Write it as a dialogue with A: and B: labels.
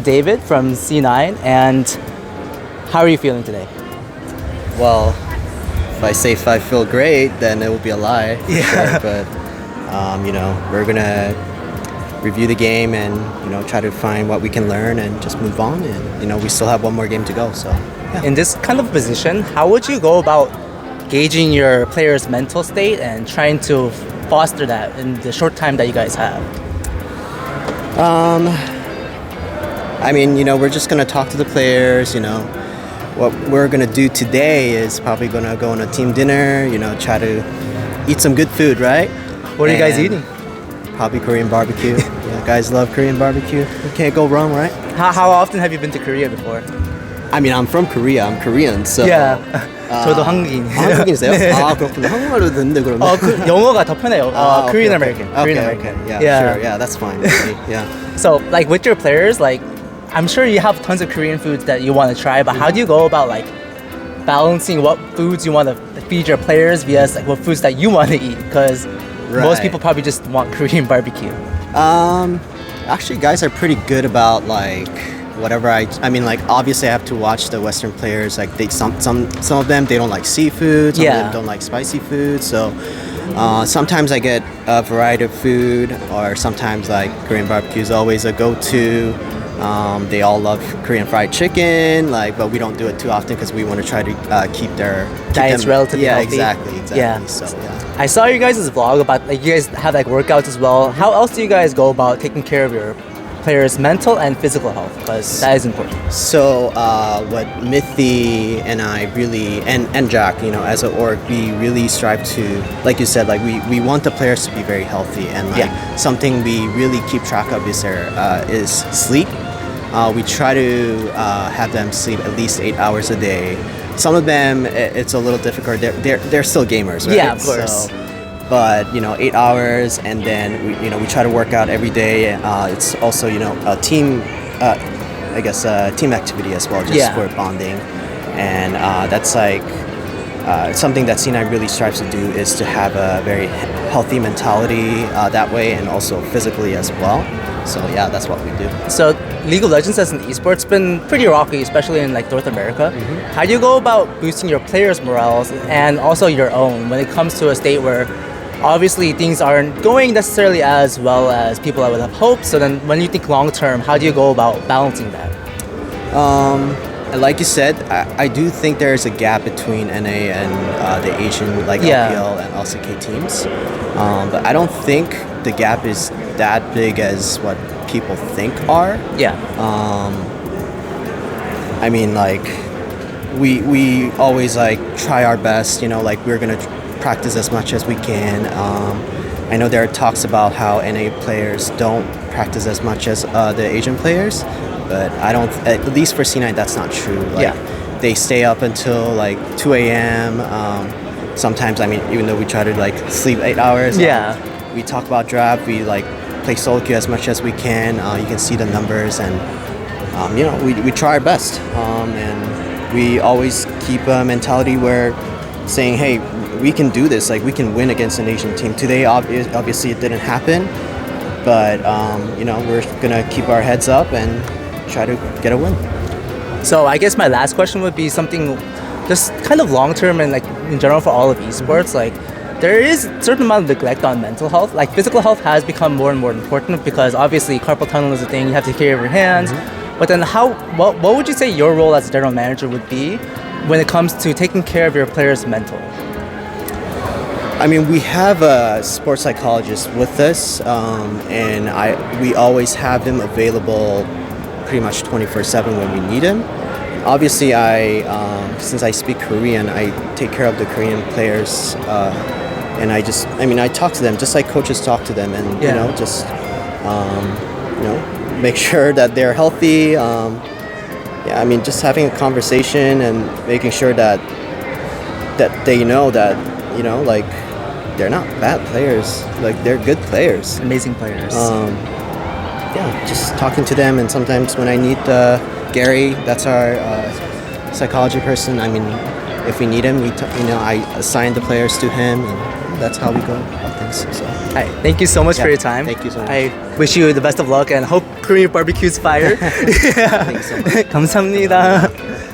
A: David from C9, and how are you feeling today?
B: Well, if I feel great, then it will be a lie. For
A: Yeah.
B: Sure. But we're gonna review the game and try to find what we can learn and just move on. And we still have one more game to go. So yeah.
A: In this kind of position, how would you go about gauging your player's mental state and trying to foster that in the short time that you guys have?
B: We're just gonna talk to the players. What we're gonna do today is probably gonna go on a team dinner. Try to eat some good food, right?
A: What are you guys
B: And
A: eating?
B: Probably Korean barbecue. Yeah, guys love Korean barbecue. You can't go wrong, right?
A: How often have you been to Korea before?
B: I'm from Korea. I'm Korean, so.
A: Yeah. 저도 한국인.
B: 한국인이세요?
A: 네.
B: 아, 그렇군요. 한국말로 듣는데 그러면.
A: 영어가 더 편해요. Korean American.
B: Okay,
A: Korean
B: okay.
A: American.
B: Yeah, sure. Yeah, that's fine. Yeah.
A: So, like with your players, like I'm sure you have tons of Korean foods that you want to try, but how do you go about like balancing what foods you want to feed your players vs like what foods that you want to eat? Because most
B: Right.
A: people probably just want Korean barbecue.
B: Actually, guys are pretty good about like whatever obviously I have to watch the Western players. Like some of them they don't like seafood. Some of
A: Yeah.
B: them don't like spicy food. So sometimes I get a variety of food, or sometimes like Korean barbecue is always a go-to. They all love Korean fried chicken, but we don't do it too often because we want to try to keep
A: Diets
B: them
A: relatively
B: yeah,
A: healthy.
B: exactly.
A: Yeah.
B: So yeah.
A: I saw you guys' vlog about like you guys have like workouts as well. How else do you guys go about taking care of your players' mental and physical health? Because that is important.
B: So what Mithy and I really and Jack, as an org, we really strive to, like you said, like we want the players to be very healthy, and like something we really keep track of is sleep. We try to have them sleep at least 8 hours a day. Some of them it's a little difficult. They're still gamers, right?
A: Yeah, of course.
B: So, but 8 hours, and then we try to work out every day. It's also a team, team activity as well, just for bonding, and that's like something that C9 really strives to do, is to have a very healthy mentality that way, and also physically as well. So yeah, that's what we do.
A: So League of Legends as an esports been pretty rocky, especially in like North America. How do you go about boosting your players' morales and also your own when it comes to a state where obviously things aren't going necessarily as well as people would have hoped? So then when you think long term, how do you go about balancing that?
B: And like you said, I do think there is a gap between NA and the Asian LPL and LCK teams, but I don't think the gap is that big as what people think are.
A: Yeah.
B: We always try our best. We're gonna practice as much as we can. I know there are talks about how NA players don't practice as much as the Asian players, but I don't. At least for C9, that's not true. They stay up until 2 a.m. Sometimes, even though we try to sleep 8 hours. We talk about draft. We play solo queue as much as we can. You can see the numbers, and we try our best. And we always keep a mentality where saying, hey, we can do this. We can win against an Asian team. Today, obviously, it didn't happen, but we're gonna keep our heads up and try to get a win.
A: So I guess my last question would be something just kind of long term and in general for all of esports. There is a certain amount of neglect on mental health. Physical health has become more and more important because obviously carpal tunnel is a thing. You have to take care of your hands. But then what would you say your role as a general manager would be when it comes to taking care of your players' mental?
B: We have a sports psychologist with us, and we always have him available pretty much 24/7 when we need him. Obviously, since I speak Korean, I take care of the Korean players, and I talk to them just like coaches talk to them, and make sure that they're healthy. Just having a conversation and making sure that they know that they're not bad players, they're good players,
A: Amazing players.
B: Just talking to them, and sometimes when I need Gary, that's our psychology person. If we need him, I assign the players to him, and that's how we go about things. things. So
A: All right, thank you so much for
B: Yeah,
A: your time.
B: thank you so much.
A: I wish you the best of luck and hope Korean barbecue's fire.
B: thanks so much.
A: 감사합니다.